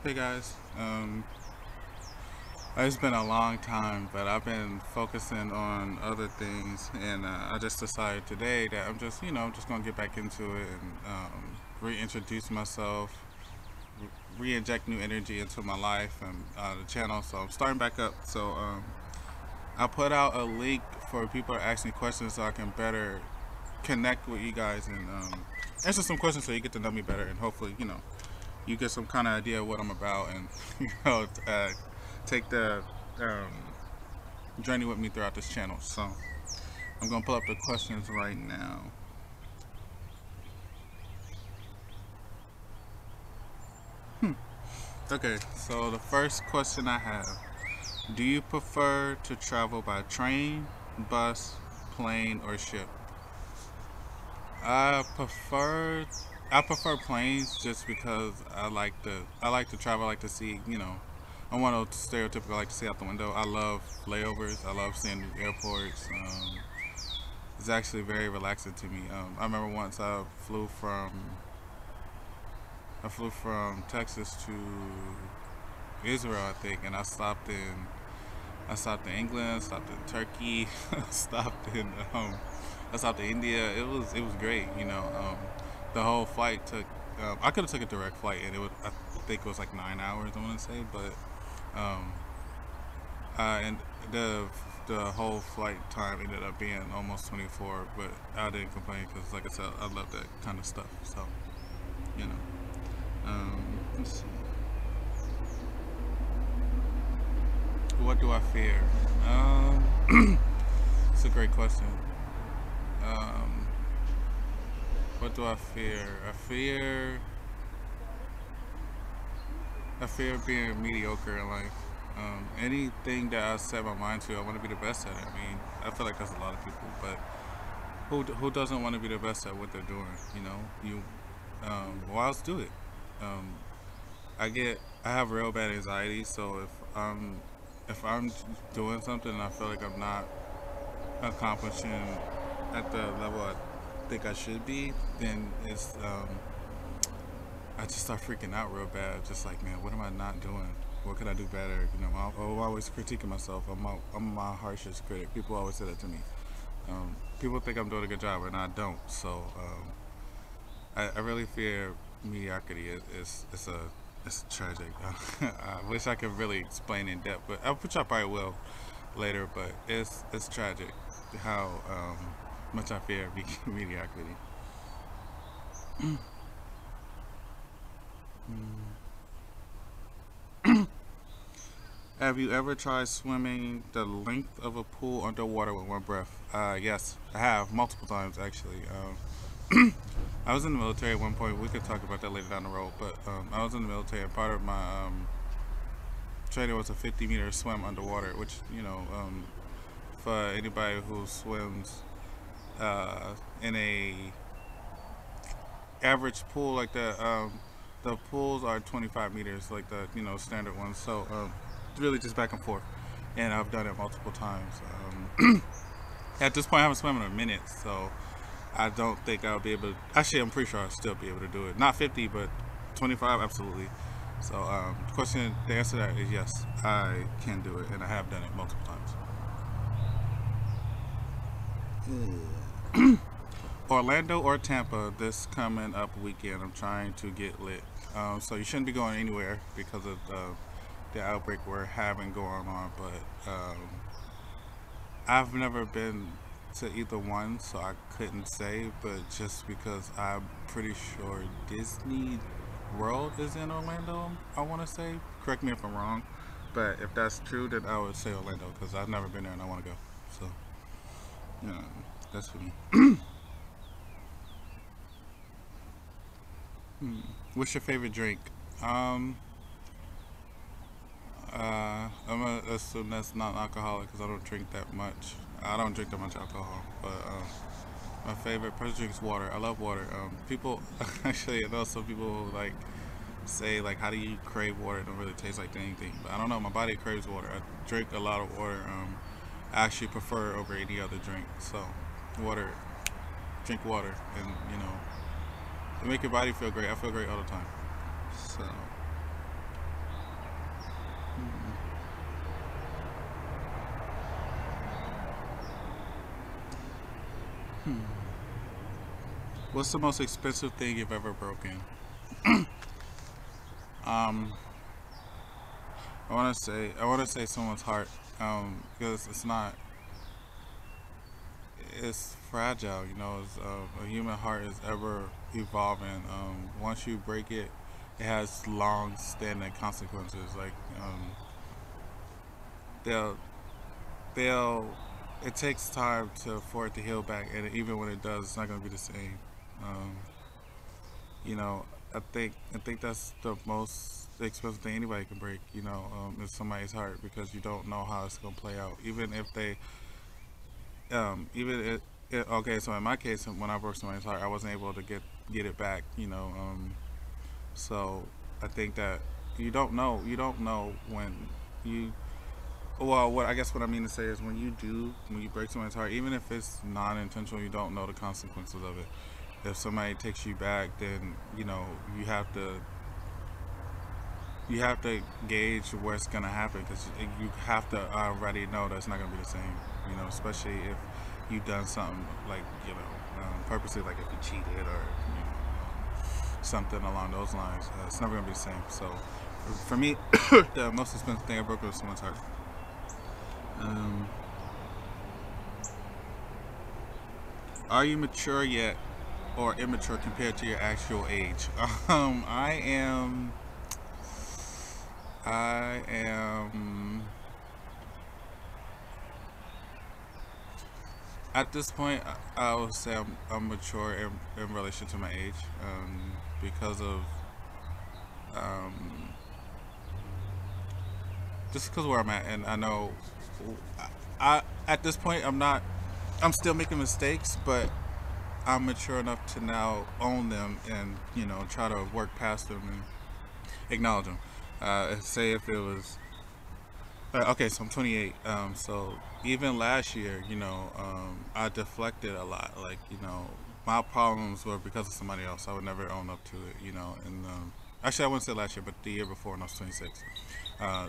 Hey guys, it's been a long time, but I've been focusing on other things, and I just decided today that I'm just, just gonna get back into it and reintroduce myself, re-inject new energy into my life and the channel. So I'm starting back up. So I put out a link for people to ask me questions so I can better connect with you guys and answer some questions so you get to know me better, and hopefully, you get some kind of idea of what I'm about, and take the um, journey with me throughout this channel. So I'm gonna pull up the questions right now. Okay, so the first question I have: do you prefer to travel by train, bus, plane, or ship? I prefer I prefer planes just because I like to travel. I like to see. I'm one of those stereotypical. I like to see out the window. I love layovers. I love seeing new airports. It's actually very relaxing to me. I remember once I flew from Texas to Israel, I think, and I stopped in England, stopped in Turkey, stopped in I stopped in India. It was great. The whole flight took. I could have took a direct flight, and I think it was like 9 hours. I want to say, but um, and the whole flight time ended up being almost 24. But I didn't complain because, like I said, I love that kind of stuff. So you know, let's see. What do I fear? It's a great question. Um, what do I fear? I fear being mediocre in life. Anything that I set my mind to, I want to be the best at it. I mean, I feel like that's a lot of people, but who doesn't want to be the best at what they're doing? Why else do it? Um, I have real bad anxiety, so if I'm doing something and I feel like I'm not accomplishing at the level I think I should be, then I just start freaking out real bad. Just like, man, what am I not doing? What could I do better? I'm always critiquing myself. I'm my harshest critic. People always say that to me. People think I'm doing a good job, and I don't. So I really fear mediocrity. It's tragic. I wish I could really explain in depth, which I probably will later. But it's tragic how much I fear mediocrity. Have you ever tried swimming the length of a pool underwater with one breath? Yes, I have multiple times actually. I was in the military at one point. We could talk about that later down the road. But I was in the military, and part of my training was a 50-meter swim underwater, which for anybody who swims in a average pool like that, the pools are 25 meters, like the standard ones. So really just back and forth, and I've done it multiple times. At this point, I haven't swum in a minute, so I don't think I'll be able to. Actually, I'm pretty sure I'll still be able to do it. Not 50, but 25, absolutely. So, the answer to that is yes, I can do it, and I have done it multiple times. Orlando or Tampa this coming up weekend. I'm trying to get lit. So you shouldn't be going anywhere because of the outbreak we're having going on. But I've never been to either one, so I couldn't say. But just because I'm pretty sure Disney World is in Orlando, I want to say. Correct me if I'm wrong. But if that's true, then I would say Orlando because I've never been there and I want to go. So, yeah, that's for me. What's your favorite drink? Um, I'm gonna assume that's not alcoholic because I don't drink that much. I don't drink that much alcohol, but my favorite person drinks water. I love water. People actually, I know some people who, like, say like, how do you crave water? It don't really taste like anything, but I don't know. My body craves water. I drink a lot of water. I actually prefer it over any other drink. So, water, drink water, and it make your body feel great. I feel great all the time. So, Hmm. What's the most expensive thing you've ever broken? Um, I want to say someone's heart. Because it's not, it's fragile. You know, a human heart is ever evolving. Once you break it, it has long-standing consequences. Like, they'll they'll it takes time for it to heal back, and even when it does, it's not going to be the same. Um, you know, I think that's the most expensive thing anybody can break. You know, is somebody's heart, because you don't know how it's going to play out. Even if they, even okay. So in my case, when I broke somebody's heart, I wasn't able to get it back. You know, so I think that you don't know when you. Well, what I guess what I mean to say is when you break someone's heart, even if it's non-intentional, you don't know the consequences of it. If somebody takes you back, then you know you have to gauge what's gonna happen, because you have to already know that it's not gonna be the same. You know, especially if you've done something like, you know, purposely, like if you cheated or, you know, something along those lines. It's never gonna be the same. So for me, the most expensive thing I broke was someone's heart. Um, are you mature yet, or immature compared to your actual age? I am. I am. At this point, I would say I'm mature in relation to my age, because of, um, just because where I'm at, and I know, at this point I'm not. I'm still making mistakes, but I'm mature enough to now own them, and you know, try to work past them and acknowledge them. Say if it was okay, so I'm 28. So even last year, you know, I deflected a lot. Like, you know, my problems were because of somebody else. I would never own up to it, you know. And actually, I wouldn't say last year, but the year before, when I was 26. Uh,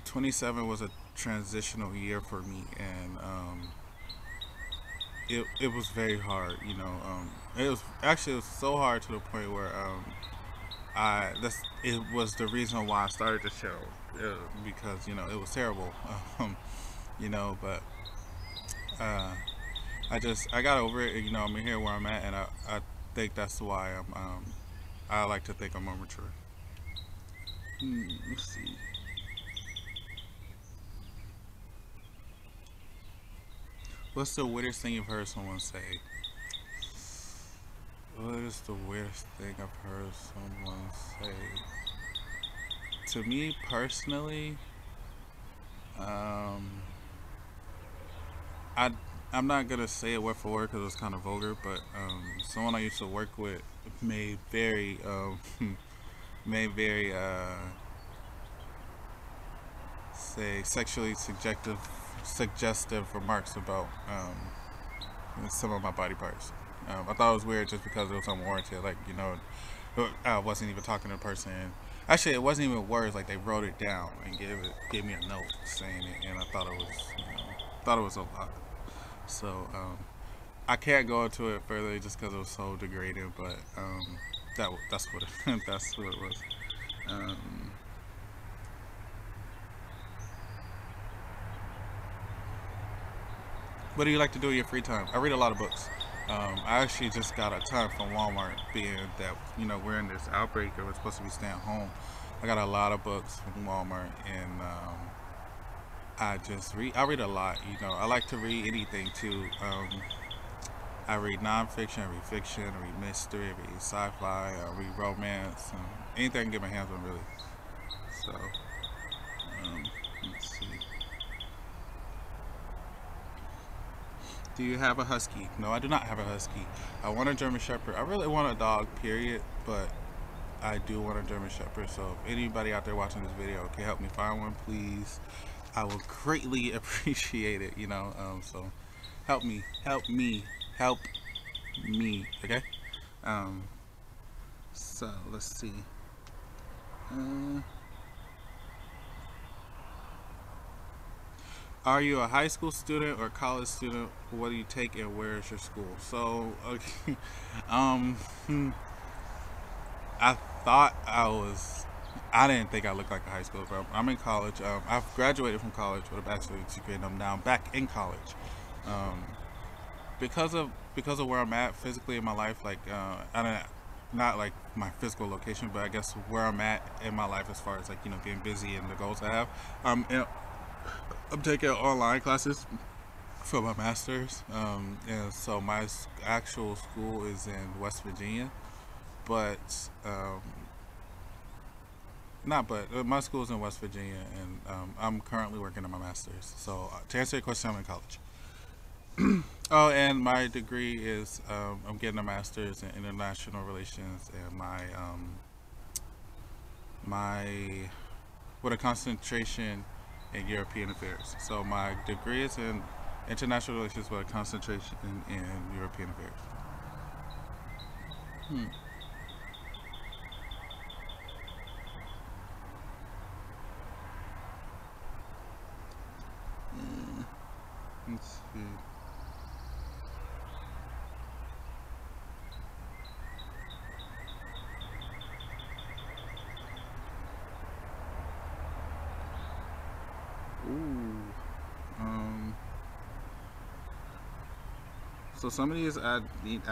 27 was a transitional year for me, and it was very hard. You know, it was so hard to the point where it was the reason why I started the show, because you know it was terrible. Um, you know, but uh, I got over it. You know, I'm here where I'm at, and I think that's why I like to think I'm more mature. Let's see. What's the weirdest thing you've heard someone say? What is the weirdest thing I've heard someone say? To me personally, um, I I'm not gonna say it word for word because it's kind of vulgar, but someone I used to work with made very made very say suggestive remarks about some of my body parts. I thought it was weird just because it was unwarranted. Like, you know, I wasn't even talking to the person. Actually, it wasn't even words. Like, they wrote it down and gave me a note saying it, and I thought it was, you know, thought it was a lot. So I can't go into it further just because it was so degrading. But that's what that's what it was. Um, what do you like to do in your free time? I read a lot of books. I actually just got a ton from Walmart, being that, you know, we're in this outbreak and we're supposed to be staying home. I got a lot of books from Walmart, and I just read. I read a lot. You know, I like to read anything too. I read nonfiction, I read fiction, I read mystery, I read sci-fi, I read romance, anything I can get my hands on, really. So, um, let's see. Do you have a husky? No, I do not have a husky. I want a German Shepherd. I really want a dog, period, but I do want a German Shepherd. So if anybody out there watching this video can help me find one, please, I will greatly appreciate it. You know, so help me, help me. Okay. Um, so let's see. Uh, Are you a high school student or college student? What do you take and where is your school? So, okay, um, hmm, I thought I was. I didn't think I looked like a high school, but I'm in college. I've graduated from college with a bachelor's degree, and I'm now back in college. Um, because of where I'm at physically in my life, like I don't, not like my physical location, but I guess where I'm at in my life as far as like getting busy and the goals I have. And I'm taking online classes for my master's, and so my actual school is in West Virginia, but not but my school's in West Virginia, and I'm currently working on my master's. So to answer your question, I'm in college. Oh, and my degree is I'm getting a master's in international relations, and my with a concentration in European affairs. So my degree is in international relations with a concentration in European affairs. Hmm. Mm, let's see. Ooh. Um. So some of these I need.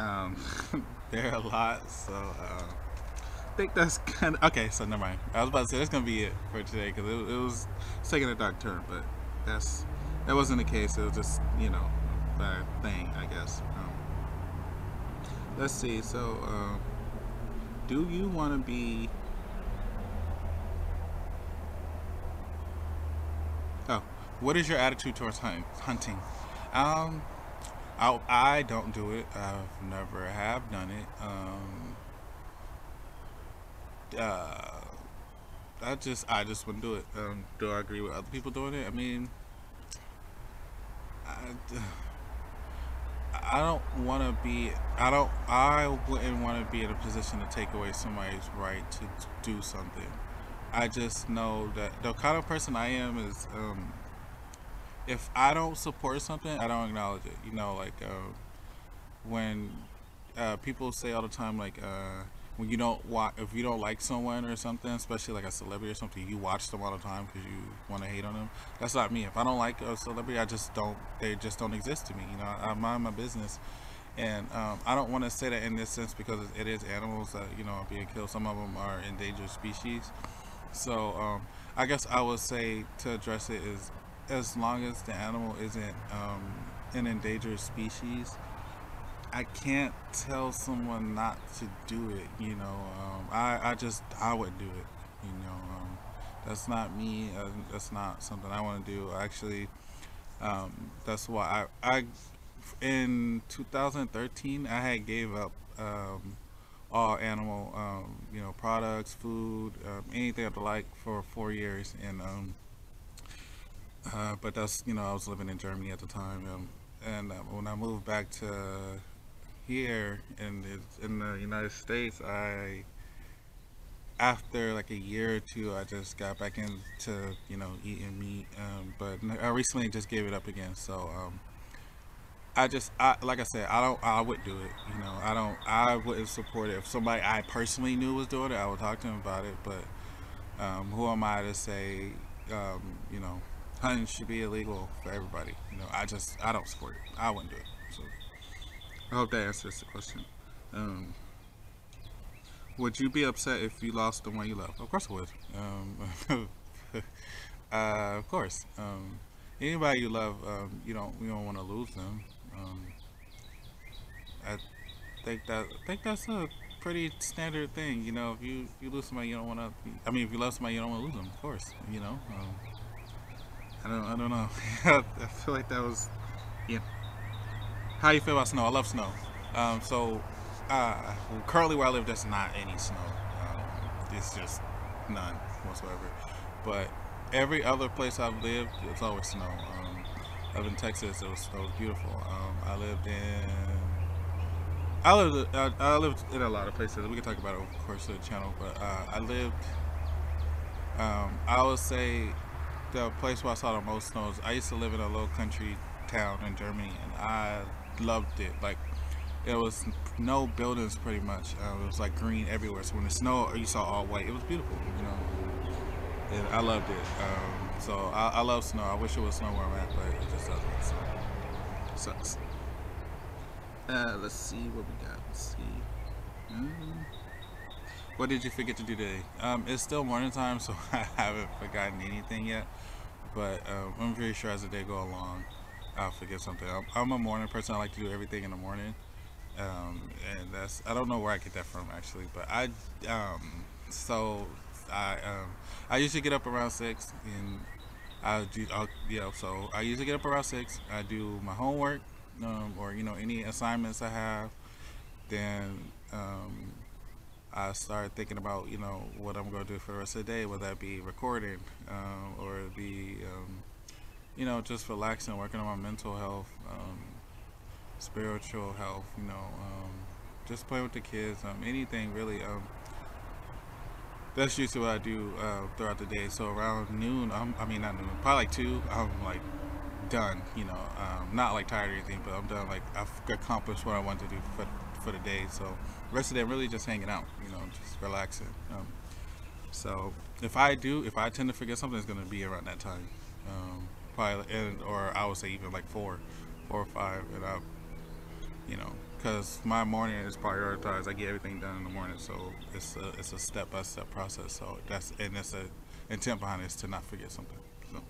There are a lot. So I think that's kind of okay. So never mind. I was about to say that's gonna be it for today because it was it's taking a dark turn, but that's that wasn't the case. It was just a bad thing, I guess. Let's see. So, do you want to be? Oh, what is your attitude towards hunting? Um, I don't do it. I've never have done it. Uh, I just wouldn't do it. Do I agree with other people doing it? I mean, I, I don't want to be. I don't. I wouldn't want to be in a position to take away somebody's right to do something. I just know that the kind of person I am is, if I don't support something, I don't acknowledge it. Like when people say all the time, like when you don't watch, if you don't like someone or something, especially like a celebrity or something, you watch them all the time because you want to hate on them. That's not me. If I don't like a celebrity, I just don't. They just don't exist to me. I mind my business, and I don't want to say that in this sense because it is animals that are being killed. Some of them are endangered species. So I guess I would say to address it is as long as the animal isn't an endangered species, I can't tell someone not to do it. I would do it. That's not me. That's not something I want to do. Actually, that's why I in 2013 I had gave up all animal products, food, anything I like for 4 years, and but that's I was living in Germany at the time, and when I moved back to here in the United States, I after like a year or two, I just got back into eating meat, but I recently just gave it up again. So like I said, I would do it. I wouldn't support it if somebody I personally knew was doing it. I would talk to them about it, but who am I to say hunting should be illegal for everybody? I don't support it. I wouldn't do it. So I hope that answers the question. Um, would you be upset if you lost the one you love? Of course I would. Of course. Anybody you love, you don't want to lose them. Um, I think that's a pretty standard thing. If you lose somebody, you don't want to. I mean, if you love somebody, you don't want to lose them. Of course. I don't know. I feel like that was. Yeah. How you feel about snow? I love snow. So currently where I live, there's not any snow. It's just none whatsoever. But every other place I've lived, it's always snow. I lived in Texas. It was beautiful. I lived in a lot of places. We can talk about it over the course of the channel. But I lived. I would say the place where I saw the most snow is, I used to live in a little country town in Germany, and I loved it. Like, it was no buildings pretty much. It was like green everywhere. So when it snowed, you saw all white. It was beautiful, you know. And I loved it. So I love snow. I wish it was snow where I'm at, but it just doesn't. So it sucks. Let's see what we got. Let's see. What did you forget to do today? It's still morning time, so I haven't forgotten anything yet. But I'm pretty sure as the day go along, I'll forget something. I'm a morning person. I like to do everything in the morning. And that's, I don't know where I get that from actually, but so I usually get up around 6, and so I usually get up around 6. I do my homework, or any assignments I have. Then I start thinking about what I'm going to do for the rest of the day, whether that be recording, or be just relaxing, working on my mental health, spiritual health, just playing with the kids, anything really. That's usually what I do throughout the day. So around noon, I mean not noon, probably like 2, I'm like done. Not like tired or anything, but I'm done. Like I've accomplished what I want to do for the day. So the rest of the day, I'm really just hanging out, just relaxing. So if I tend to forget something, it's gonna be around that time. Probably, or I would say even like 4 or 5, and because my morning is prioritized. I get everything done in the morning, so it's a step-by-step process. So it's a intent behind it is to not forget something. So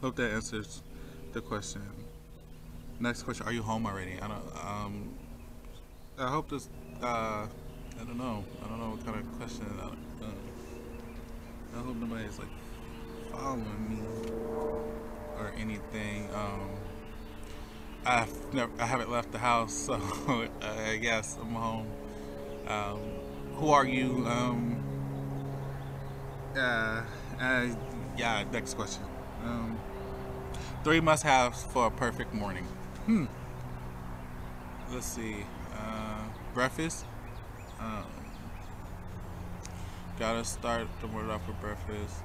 hope that answers the question. Next question: Are you home already? I don't. I hope this. I don't know. I don't know what kind of question. I hope nobody's like following me or anything. I haven't left the house, so I guess I'm home. Um, who are you? Uh, uh, yeah. Next question. Um, 3 must-haves for a perfect morning. Hmm. Let's see. Breakfast. Um, gotta start the morning off with breakfast.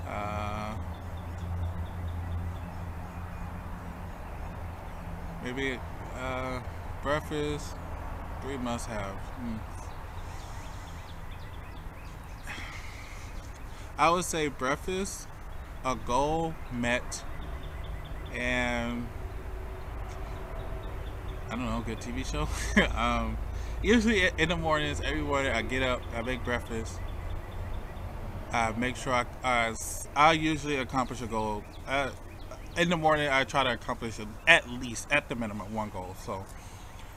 Uh, maybe breakfast. 3 must-haves. I would say breakfast, a goal met, and I don't know, good TV show. Usually in the mornings, every morning I get up, I make breakfast, I make sure I usually accomplish a goal. In the morning, I try to accomplish at least, at the minimum, 1 goal. So,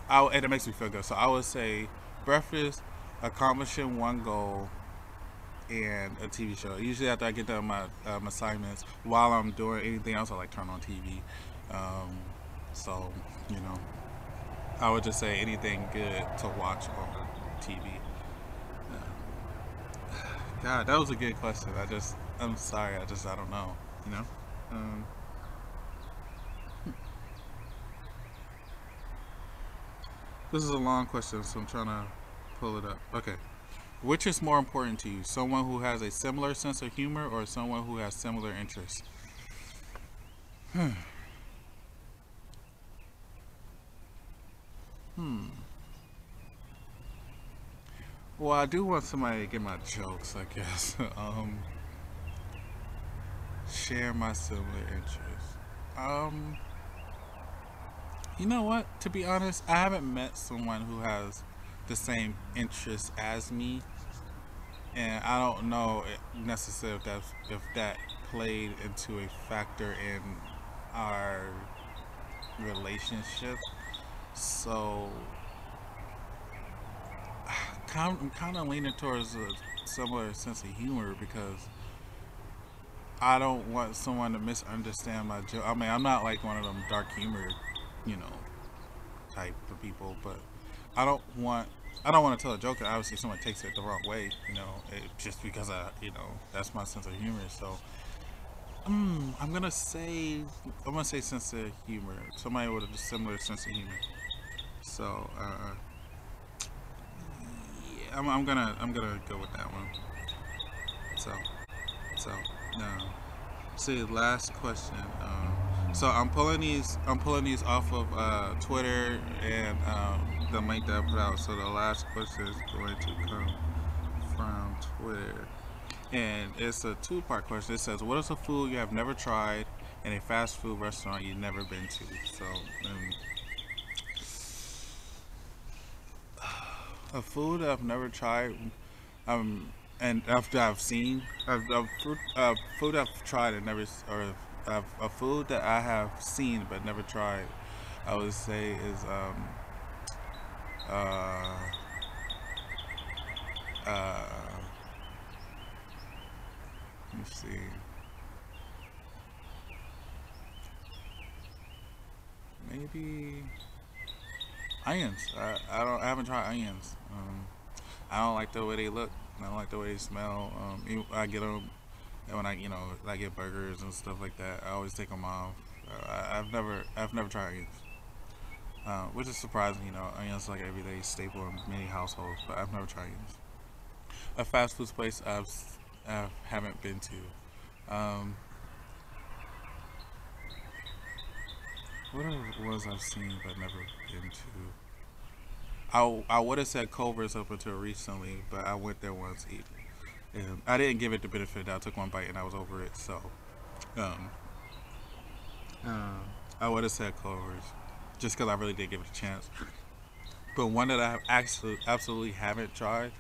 and it makes me feel good. So I would say breakfast, accomplishing 1 goal, and a TV show. Usually after I get done my assignments, while I'm doing anything else, I like turn on TV. So, I would just say anything good to watch on TV. God, that was a good question. I'm sorry. I don't know. You know. Um, this is a long question, so I'm trying to pull it up. Okay. Which is more important to you? Someone who has a similar sense of humor or someone who has similar interests? Hmm. Well, I do want somebody to get my jokes, I guess. Share my similar interests. Um, you know what? To be honest, I haven't met someone who has the same interests as me, and I don't know necessarily if that played into a factor in our relationship. So I'm kind of leaning towards a similar sense of humor because I don't want someone to misunderstand my joke. I mean, I'm not like one of them dark humor, you know, type of people, but I don't want I don't want to tell a joke that obviously someone takes it the wrong way, just because that's my sense of humor. So, I'm gonna say sense of humor. Somebody with a similar sense of humor. So, yeah, I'm gonna go with that one. So, so. No. See, last question. So I'm pulling these off of Twitter and the link that I put out. So the last question is going to come from Twitter, and it's a two-part question. It says, "What is a food you have never tried and a fast food restaurant you've never been to?" So, a food I've never tried, and after I've seen, food I've tried and never, or a food that I have seen but never tried, I would say is uh, uh, let me see, maybe onions. I haven't tried onions. I don't like the way they look. I don't like the way they smell. I get them when I get burgers and stuff like that. I always take them off. I've never tried onions, which is surprising. Onions like everyday staple in many households, but I've never tried onions. A fast food place I haven't been to. What are ones I've seen but never been to? I would have said Culver's up until recently, but I went there once. And I didn't give it the benefit of the doubt. I took one bite and I was over it. So, um, uh, I would have said Culver's, just because I really did give it a chance. But one that I have actually absolutely haven't tried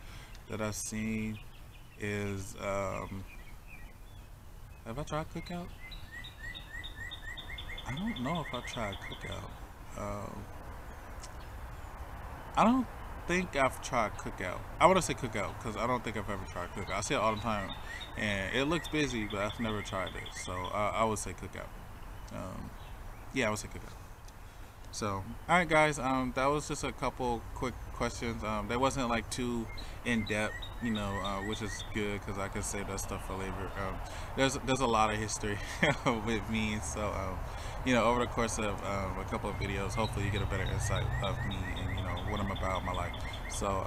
that I've seen is have I tried Cookout? I don't know if I tried Cookout. I don't think I've tried Cookout. I want to say Cookout because I don't think I've ever tried Cookout. I see it all the time, and it looks busy, but I've never tried it. So I would say Cookout. Um, yeah, I would say Cookout. So, all right, guys. That was just a couple quick questions. They wasn't like too in depth, which is good because I can save that stuff for later. There's a lot of history with me, so over the course of a couple of videos, hopefully you get a better insight of me and what I'm about in my life. So,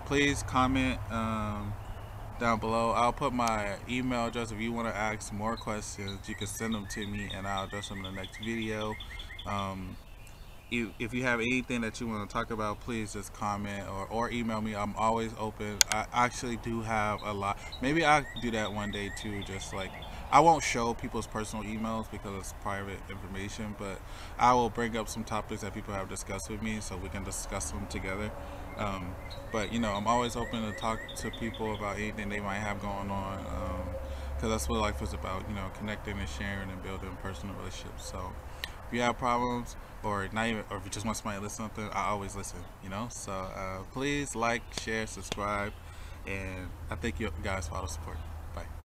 please comment down below. I'll put my email address if you want to ask more questions. You can send them to me, and I'll address them in the next video. Um, if you have anything that you want to talk about, please just comment or email me. I'm always open. I actually do have a lot. Maybe I'll do that one day too. Just like, I won't show people's personal emails because it's private information, but I will bring up some topics that people have discussed with me so we can discuss them together. But I'm always open to talk to people about anything they might have going on, because that's what life is about, connecting and sharing and building personal relationships. So if you have problems, or not even, or if you just want somebody to listen to something, I always listen. So please like, share, subscribe, and I thank you guys for all the support. Bye.